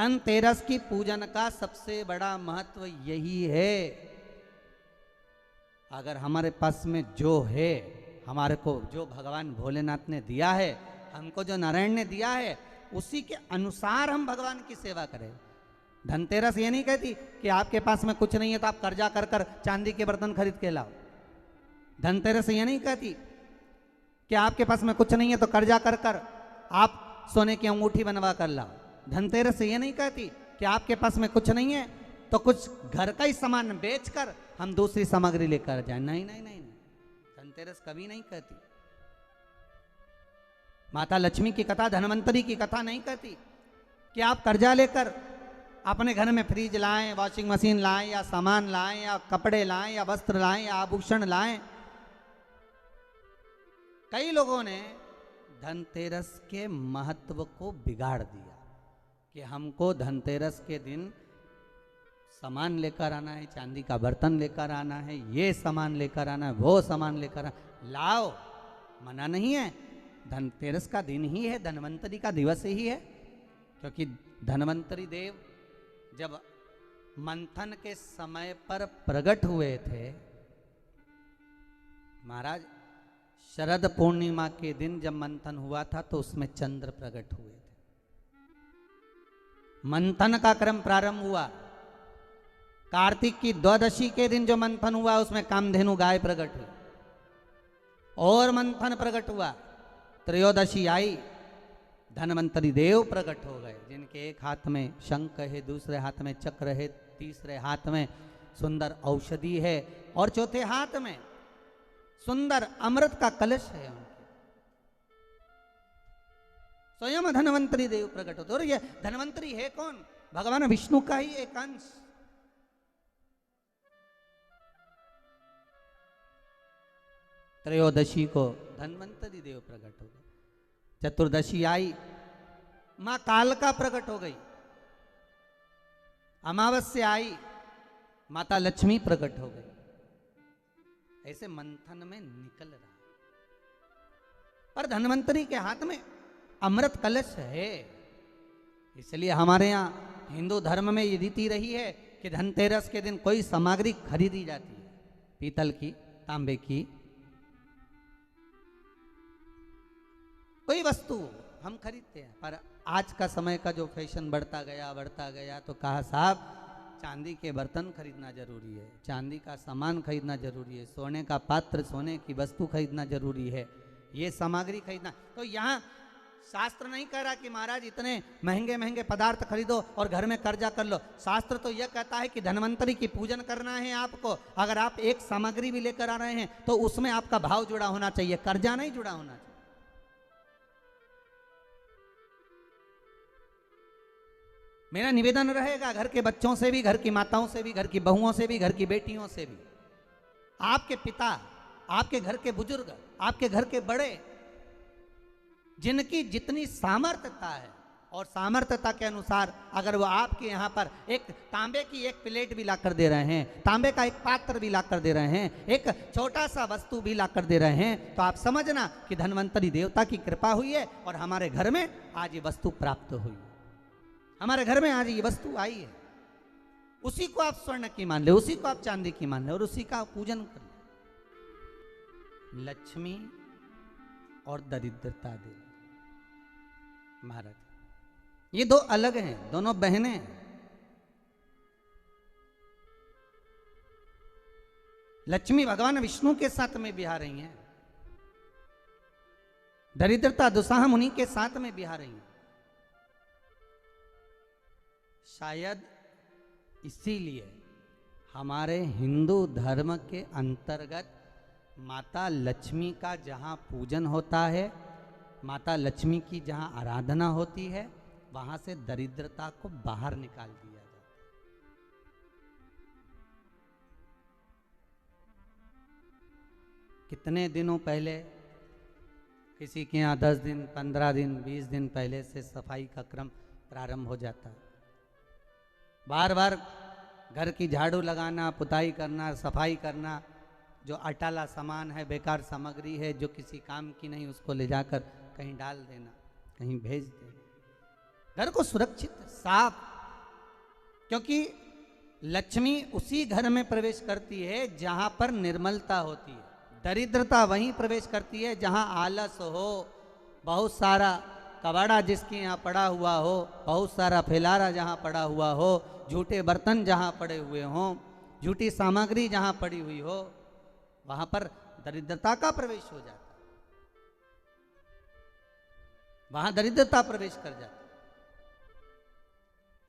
धनतेरस की पूजन का सबसे बड़ा महत्व यही है। अगर हमारे पास में जो है, हमारे को जो भगवान भोलेनाथ ने दिया है, हमको जो नारायण ने दिया है, उसी के अनुसार हम भगवान की सेवा करें। धनतेरस ये नहीं कहती कि आपके पास में कुछ नहीं है तो आप कर्जा कर कर चांदी के बर्तन खरीद के लाओ। धनतेरस ये नहीं कहती कि आपके पास में कुछ नहीं है तो कर्जा कर कर आप सोने की अंगूठी बनवा कर लाओ। धनतेरस ये नहीं कहती कि आपके पास में कुछ नहीं है तो कुछ घर का ही सामान बेचकर हम दूसरी सामग्री लेकर जाए। नहीं नहीं नहीं, धनतेरस कभी नहीं कहती। माता लक्ष्मी की कथा, धनवंतरी की कथा नहीं कहती कि आप कर्जा लेकर अपने घर में फ्रिज लाएं, वॉशिंग मशीन लाएं, या सामान लाएं, या कपड़े लाएं, या वस्त्र लाएं, या आभूषण लाएं। कई लोगों ने धनतेरस के महत्व को बिगाड़ दिया कि हमको धनतेरस के दिन सामान लेकर आना है, चांदी का बर्तन लेकर आना है, ये सामान लेकर आना है, वो सामान लेकर आना। लाओ, मना नहीं है। धनतेरस का दिन ही है, धनवंतरी का दिवस ही है। क्योंकि धनवंतरी देव जब मंथन के समय पर प्रकट हुए थे, महाराज शरद पूर्णिमा के दिन जब मंथन हुआ था तो उसमें चंद्र प्रकट हुए थे। मंथन का क्रम प्रारंभ हुआ, कार्तिक की द्वादशी के दिन जो मंथन हुआ उसमें कामधेनु गाय प्रकट हुई और मंथन प्रकट हुआ। त्रयोदशी आई, धनवंतरी देव प्रकट हो गए, जिनके एक हाथ में शंख है, दूसरे हाथ में चक्र है, तीसरे हाथ में सुंदर औषधि है और चौथे हाथ में सुंदर अमृत का कलश है उनके। स्वयं धनवंतरी देव प्रकट होते। और ये धनवंतरी है कौन? भगवान विष्णु का ही एक अंश। त्रयोदशी को धनवंतरी देव प्रकट हो गए। चतुर्दशी आई, मां कालका प्रकट हो गई। अमावस्या आई, माता लक्ष्मी प्रकट हो गई। ऐसे मंथन में निकल रहा। पर धनवंतरी के हाथ में अमृत कलश है। इसलिए हमारे यहाँ हिंदू धर्म में ये रीति रही है कि धनतेरस के दिन कोई सामग्री खरीदी जाती है, पीतल की, तांबे की, कोई वस्तु हम खरीदते हैं। पर आज का समय का जो फैशन बढ़ता गया तो कहा साहब चांदी के बर्तन खरीदना जरूरी है, चांदी का सामान खरीदना जरूरी है, सोने का पात्र, सोने की वस्तु खरीदना जरूरी है, ये सामग्री खरीदना। तो यहाँ शास्त्र नहीं कह रहा कि महाराज इतने महंगे महंगे पदार्थ खरीदो और घर में कर्जा कर लो। शास्त्र तो यह कहता है कि धनवंतरी की पूजन करना है आपको। अगर आप एक सामग्री भी लेकर आ रहे हैं तो उसमें आपका भाव जुड़ा होना चाहिए, कर्जा नहीं जुड़ा होना चाहिए। मेरा निवेदन रहेगा घर के बच्चों से भी, घर की माताओं से भी, घर की बहुओं से भी, घर की बेटियों से भी, आपके पिता, आपके घर के बुजुर्ग, आपके घर के बड़े, जिनकी जितनी सामर्थ्यता है और सामर्थ्यता के अनुसार अगर वो आपके यहाँ पर एक तांबे की एक प्लेट भी लाकर दे रहे हैं, तांबे का एक पात्र भी लाकर दे रहे हैं, एक छोटा सा वस्तु भी लाकर दे रहे हैं, तो आप समझना कि धनवंतरी देवता की कृपा हुई है और हमारे घर में आज ये वस्तु प्राप्त हुई है। हमारे घर में आज ये वस्तु आई है। उसी को आप स्वर्ण की मान ले, उसी को आप चांदी की मान ले और उसी का पूजन कर ले। लक्ष्मी और दरिद्रता देवी, महाराज ये दो अलग हैं, दोनों बहनें हैं। लक्ष्मी भगवान विष्णु के साथ में बिहा रही हैं, दरिद्रता दुसाह मुनि के साथ में बिहा रही हैं। शायद इसीलिए हमारे हिंदू धर्म के अंतर्गत माता लक्ष्मी का जहाँ पूजन होता है, माता लक्ष्मी की जहाँ आराधना होती है, वहाँ से दरिद्रता को बाहर निकाल दिया जाता है। कितने दिनों पहले किसी के यहाँ 10 दिन, 15 दिन, 20 दिन पहले से सफाई का क्रम प्रारंभ हो जाता है। बार बार घर की झाड़ू लगाना, पुताई करना, सफाई करना, जो अटाला सामान है, बेकार सामग्री है, जो किसी काम की नहीं, उसको ले जाकर कहीं डाल देना, कहीं भेज देना। घर को सुरक्षित, साफ क्योंकि लक्ष्मी उसी घर में प्रवेश करती है जहां पर निर्मलता होती है, दरिद्रता वहीं प्रवेश करती है जहां आलस हो, बहुत सारा कबाड़ा जिसके यहाँ पड़ा हुआ हो, बहुत सारा फैलारा जहाँ पड़ा हुआ हो, झूठे बर्तन जहाँ पड़े हुए हों, झूठी सामग्री जहाँ पड़ी हुई हो, वहाँ पर दरिद्रता का प्रवेश हो जाता है, वहाँ दरिद्रता प्रवेश कर जाती है।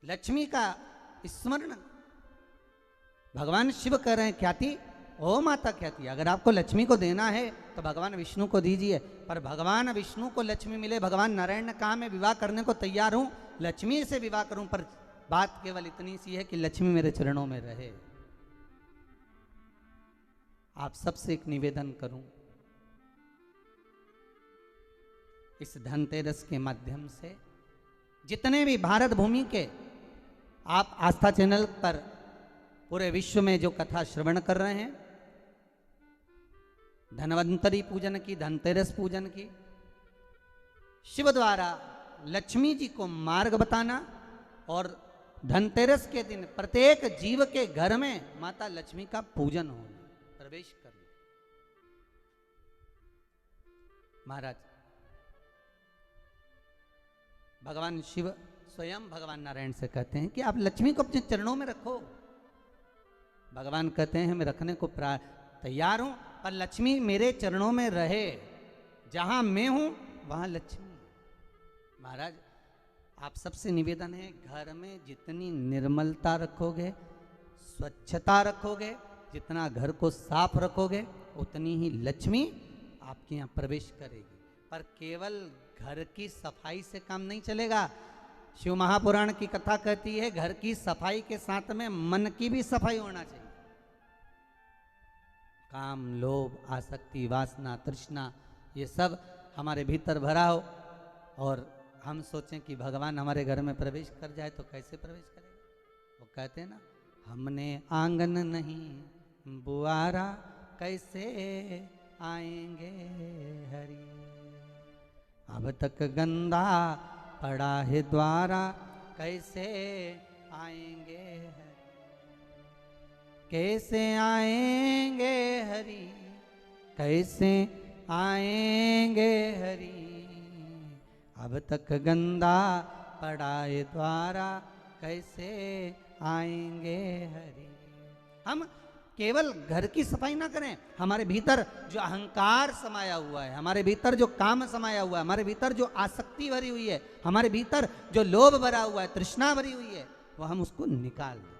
लक्ष्मी का स्मरण भगवान शिव कह रहे हैं, ख्याति ओ माता ख्याति, अगर आपको लक्ष्मी को देना है तो भगवान विष्णु को दीजिए। पर भगवान विष्णु को लक्ष्मी मिले, भगवान नारायण ने कहा मैं विवाह करने को तैयार हूं, लक्ष्मी से विवाह करूं, पर बात केवल इतनी सी है कि लक्ष्मी मेरे चरणों में रहे। आप सबसे एक निवेदन करूं, इस धनतेरस के माध्यम से जितने भी भारत भूमि के आप आस्था चैनल पर पूरे विश्व में जो कथा श्रवण कर रहे हैं, धनवंतरी पूजन की, धनतेरस पूजन की, शिव द्वारा लक्ष्मी जी को मार्ग बताना और धनतेरस के दिन प्रत्येक जीव के घर में माता लक्ष्मी का पूजन होना, प्रवेश करना। महाराज भगवान शिव स्वयं भगवान नारायण से कहते हैं कि आप लक्ष्मी को अपने चरणों में रखो। भगवान कहते हैं मैं रखने को तैयार हूं, पर लक्ष्मी मेरे चरणों में रहे, जहां मैं हूं वहां लक्ष्मी। महाराज आप सबसे निवेदन है, घर में जितनी निर्मलता रखोगे, स्वच्छता रखोगे, जितना घर को साफ रखोगे, उतनी ही लक्ष्मी आपके यहाँ प्रवेश करेगी। पर केवल घर की सफाई से काम नहीं चलेगा। शिव महापुराण की कथा कहती है घर की सफाई के साथ में मन की भी सफाई होना चाहिए। काम, लोभ, आसक्ति, वासना, तृष्णा, ये सब हमारे भीतर भरा हो और हम सोचें कि भगवान हमारे घर में प्रवेश कर जाए तो कैसे प्रवेश करेगा। वो कहते हैं ना, हमने आंगन नहीं बुआरा कैसे आएंगे हरि, अब तक गंदा पड़ा है द्वारा कैसे आएंगे हरि, कैसे आएंगे हरि, कैसे आएंगे हरि, अब तक गंदा पड़ा है द्वारा कैसे आएंगे हरि। हम केवल घर की सफाई ना करें, हमारे भीतर जो अहंकार समाया हुआ है, हमारे भीतर जो काम समाया हुआ है, हमारे भीतर जो आसक्ति भरी हुई है, हमारे भीतर जो लोभ भरा हुआ है, तृष्णा भरी हुई है, वो हम उसको निकाल दें।